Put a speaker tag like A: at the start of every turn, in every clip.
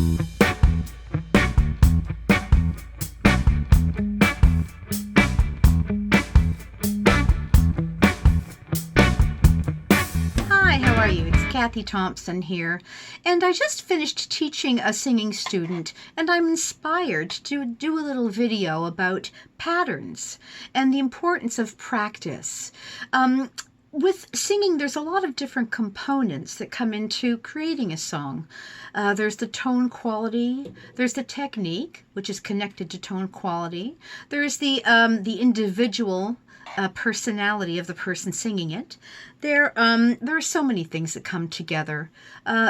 A: Hi, how are you? It's Kathy Thompson here, and I just finished teaching a singing student, and I'm inspired to do a little video about patterns and the importance of practice. With singing, there's a lot of different components that come into creating a song. There's the tone quality, there's the technique, which is connected to tone quality. There's the individual personality of the person singing it. There are so many things that come together.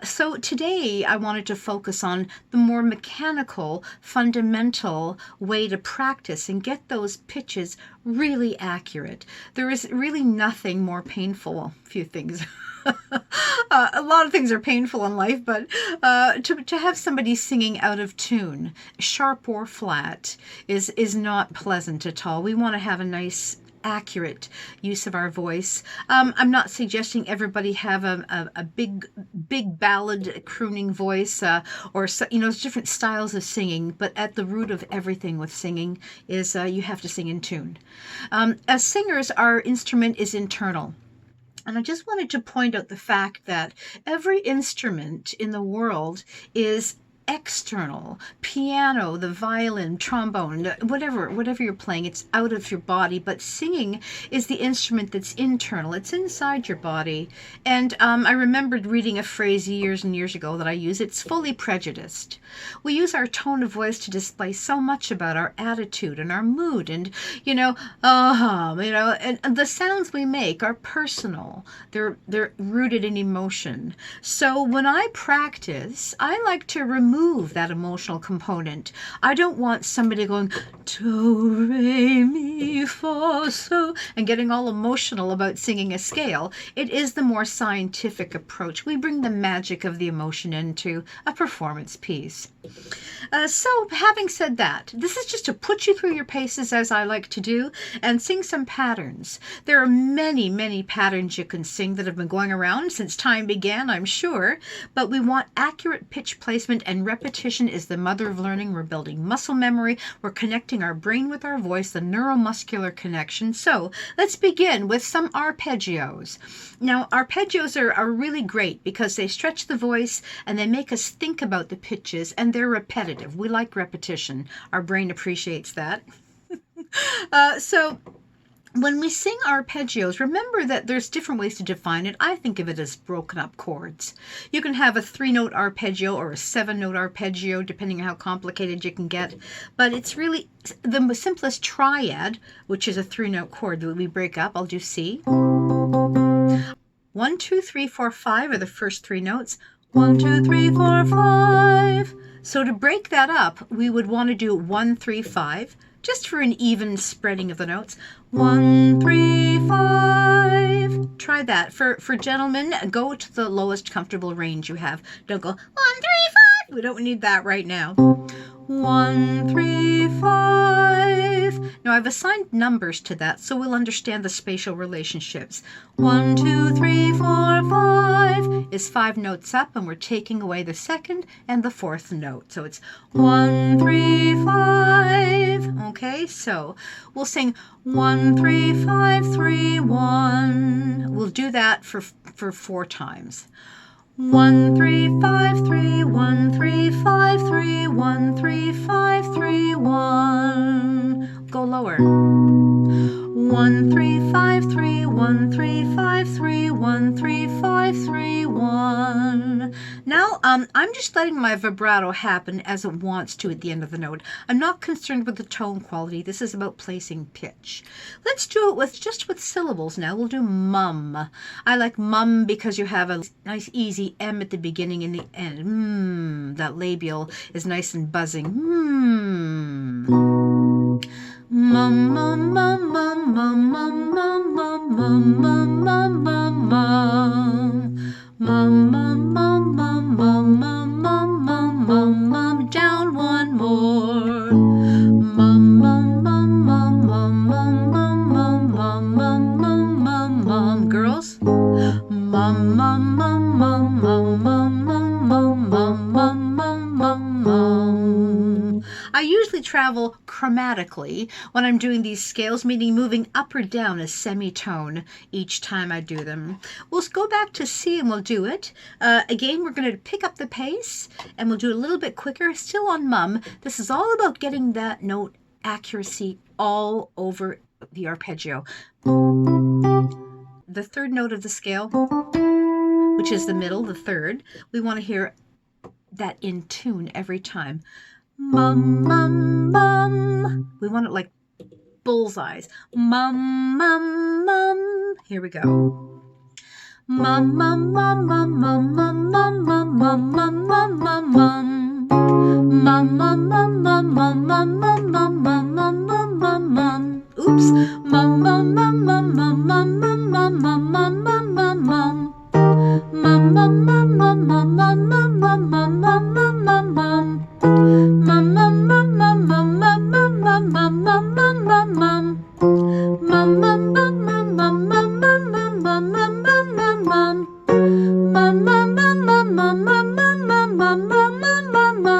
A: So today I wanted to focus on the more mechanical, fundamental way to practice and get those pitches really accurate. There is really nothing more painful. Well, a few things. A lot of things are painful in life, but to have somebody singing out of tune, sharp or flat, is not pleasant at all. We want to have a nice, accurate use of our voice. I'm not suggesting everybody have a big ballad crooning voice, or there's different styles of singing, but at the root of everything with singing is you have to sing in tune. As singers, our instrument is internal. And I just wanted to point out the fact that every instrument in the world is external. Piano, the violin, trombone, whatever you're playing, it's out of your body, but singing is the instrument that's internal. It's inside your body. And I remembered reading a phrase years and years ago that I use. It's fully prejudiced. We use our tone of voice to display so much about our attitude and our mood, and and the sounds we make are personal. They're rooted in emotion. So when I practice, I like to remove that emotional component. I don't want somebody going do, re, mi, fa, so and getting all emotional about singing a scale. It is the more scientific approach. We bring the magic of the emotion into a performance piece. So having said that, this is just to put you through your paces, as I like to do, and sing some patterns. There are many, many patterns you can sing that have been going around since time began, I'm sure, but we want accurate pitch placement, and repetition is the mother of learning. We're building muscle memory. We're connecting our brain with our voice, the neuromuscular connection. So let's begin with some arpeggios. Now, arpeggios are really great because they stretch the voice and they make us think about the pitches, and they're repetitive. We like repetition. Our brain appreciates that. So when we sing arpeggios, remember that there's different ways to define it. I think of it as broken up chords. You can have a 3-note arpeggio or a 7-note arpeggio, depending on how complicated you can get. But it's really the simplest triad, which is a 3-note chord that we break up. I'll do C. 1, 2, 3, 4, 5 are the first 3 notes. 1, 2, 3, 4, 5. So to break that up, we would want to do 1, 3, 5. Just for an even spreading of the notes. 1, 3, 5. Try that. For gentlemen, go to the lowest comfortable range you have. Don't go 1, 3, 5. We don't need that right now. 1, 3, 5. Now I've assigned numbers to that so we'll understand the spatial relationships. 1, 2, 3, 4, 5 is 5 notes up, and we're taking away the second and the fourth note. So it's 1, 3, 5. Okay, so we'll sing 1, 3, 5, 3, 1. We'll do that for 4 times. 1, 3, 5, 3, 1, 3, 5, 3, 1, 3, 5, 3, 1. Go lower. 1, 3, 5, 3, 1, 3, 5, 3, 1, 3, 5, 3, 1. Now, I'm just letting my vibrato happen as it wants to at the end of the note. I'm not concerned with the tone quality. This is about placing pitch. Let's do it just with syllables now. We'll do mum. I like mum because you have a nice easy M at the beginning and the end. That labial is nice and buzzing. Mum, mum, mum, mum, mum, mum, mum, mum, mum, mum, mum, mum, mum. Mum, mum, mum, mum, mum, mum, mum, mum, mum, mum. Down one more. Mum, mum, mum, mum, mum, mum, mum, mum, mum, mum, mum, mum, mum. Girls? Mum, mum, mum, mum, mum, mum, mum, mum, mum. mum, mum, mum, mum. I usually travel chromatically when I'm doing these scales, meaning moving up or down a semitone each time I do them. We'll go back to C and we'll do it. Again, we're going to pick up the pace and we'll do it a little bit quicker, still on mum. This is all about getting that note accuracy all over the arpeggio. The third note of the scale, which is the middle, the third, we want to hear that in tune every time. Mum, mum, mum. We want it like bullseyes. Mum, mum, mum. Here we go. Mum, mum, mum, mum, mum, mum, mum, mum, mum, mum, mum, mum, mum. Mum, mum, mum, mum, mum, mum, mum, mum, mum, mum, mum, mum, mum. Oops. Mum, mum, mum, mum, mum, mum, mum, mum, mum, mum, mum, mum, mum. Mum, mum, mum, mum, mum, mum, mum, mum, mum, mum, mum, mum, mum. Mum, mum, mum, mum, mum, mum, mum, mum, mum, mum, mum, mum, mum. Mum, mum, mum, mum, mum, mum, mum, mum, mum, mum, mum, mum, mum. Mum, mum, mum, mum, mum, mum, mum, mum, mum, mum, mum, mum. Mum, mum, mum, mum, mum, mum, mum, mum, mum, mum, mum, mum.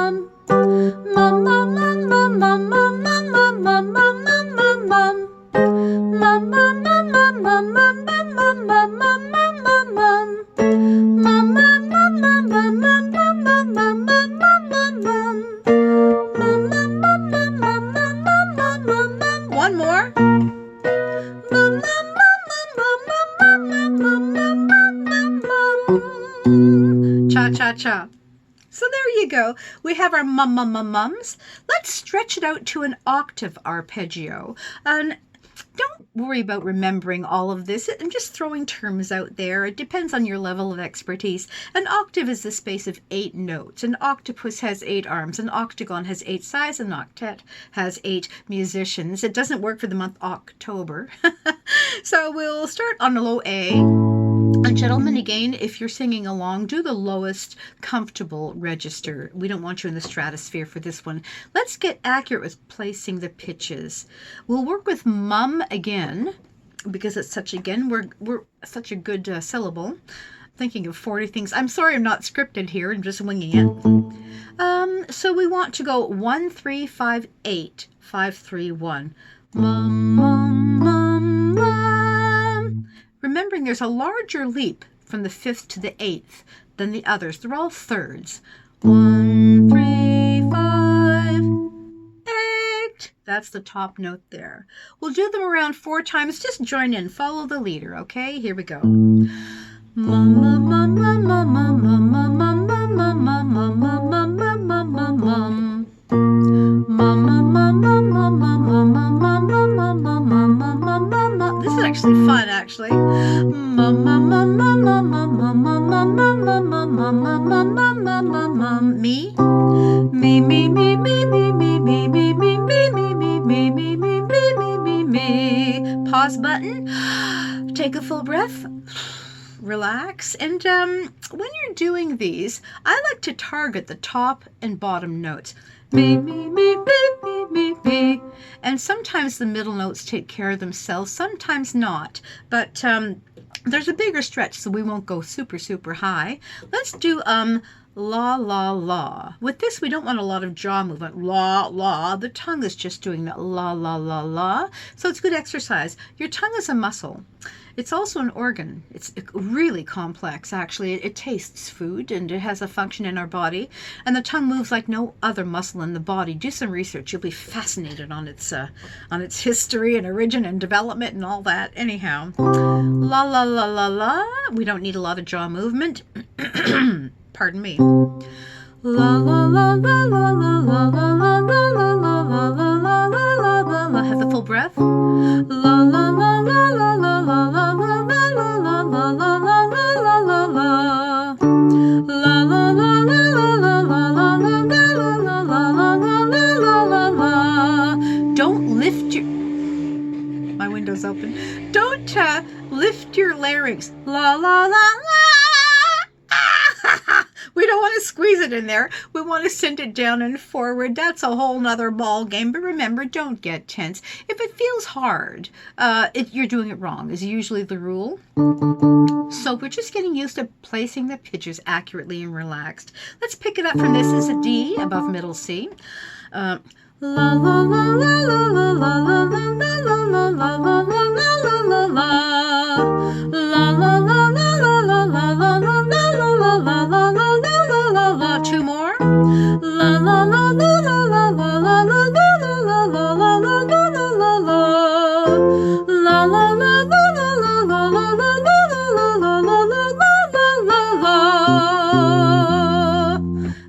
A: Mum, mum, mum, mum, mum, mum, mum, mum, mum, mum, mum, mum, mum. Mum, mum, mum, mum, mum, mum, mum, mum, mum, mum, mum, mum. Mum, mum, mum, mum, mum, mum, mum, mum, mum, mum. One more. Mum, mum, mum, mum, mum, mum, mum, mum, mum, mum, mum. Cha cha cha. So there you go. We have our mum mum mum mums. Let's stretch it out to an octave arpeggio. And don't worry about remembering all of this. I'm just throwing terms out there. It depends on your level of expertise. An octave is the space of 8 notes. An octopus has 8 arms. An octagon has 8 sides. An octet has 8 musicians. It doesn't work for the month October. So we'll start on a low A. And gentlemen, again, if you're singing along, do the lowest comfortable register. We don't want you in the stratosphere for this one. Let's get accurate with placing the pitches. We'll work with mum again, because it's such, again, we're such a good syllable. Thinking of 40 things. I'm sorry I'm not scripted here. I'm just winging it. So we want to go 1, 3, 5, 8, 5, 3, 1. Mum, mum, mum, mum. Remembering there's a larger leap from the 5th to the 8th than the others. They're all thirds. 1, 3, 5, 8. That's the top note there. We'll do them around 4 times. Just join in. Follow the leader, okay? Here we go. Mum, mum, mum, mum, mum, mum, mum, mum, mum, mum, mum, mum, mum, mum, mum, mum, mum, mum. This is actually fun, actually. Me, me, me, me, me, me, me, me, me, me, me, me, me, me, me, me, me, me, me. Pause button. Take a full breath. Relax. And when you're doing these, I like to target the top and bottom notes. Me, me, me, me, me, me, me. And sometimes the middle notes take care of themselves, sometimes not. But there's a bigger stretch, so we won't go super, super high. Let's do la, la, la. With this, we don't want a lot of jaw movement. La, la. The tongue is just doing that la, la, la, la. So it's good exercise. Your tongue is a muscle. It's also an organ. It's really complex, actually. It tastes food, and it has a function in our body. And the tongue moves like no other muscle in the body. Do some research. You'll be fascinated on its history and origin and development and all that. Anyhow, la, la, la, la, la. We don't need a lot of jaw movement. Pardon me. La, la, la, la, la, la, la, la, la, la, la, la, la, la, la, la, la, la. Have the full breath. La, la, la, la, la, la, la, la, la, la, la, la, la, la, la, la, la, la. La, la, la, la, la, la, la, la, la, la, la, la, la, la, la, la. Don't lift your... My window's open. Don't lift your larynx. La, la, la, la. We don't want to squeeze squeeze it in there. We want to send it down and forward. That's a whole nother ball game. But remember, don't get tense. If it feels hard, you're doing it wrong is usually the rule. So we're just getting used to placing the pitches accurately and relaxed. Let's pick it up from this as a D above middle C. La la la la la la la la la la la la la la la la la. Two more. La la la la la la la la la la la la la la la la.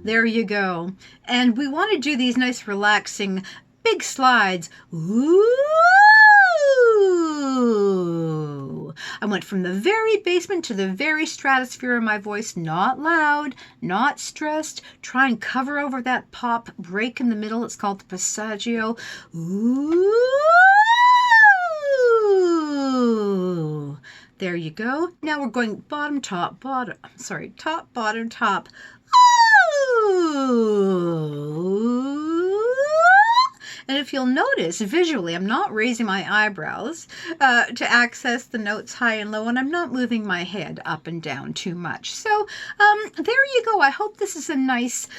A: There you go. And we want to do these nice relaxing big slides. Ooh! I went from the very basement to the very stratosphere of my voice, not loud, not stressed. Try and cover over that pop break in the middle. It's called the passaggio. Ooh! There you go. Now we're going bottom, top, bottom. Sorry, top, bottom, top. Ooh! And if you'll notice visually, I'm not raising my eyebrows to access the notes high and low, and I'm not moving my head up and down too much. So there you go. I hope this is a nice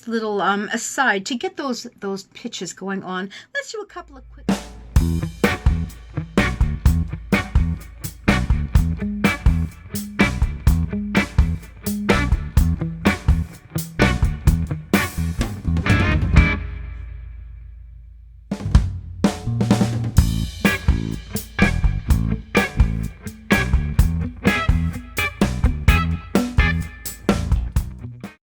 A: little aside to get those pitches going on. Let's do a couple of quick.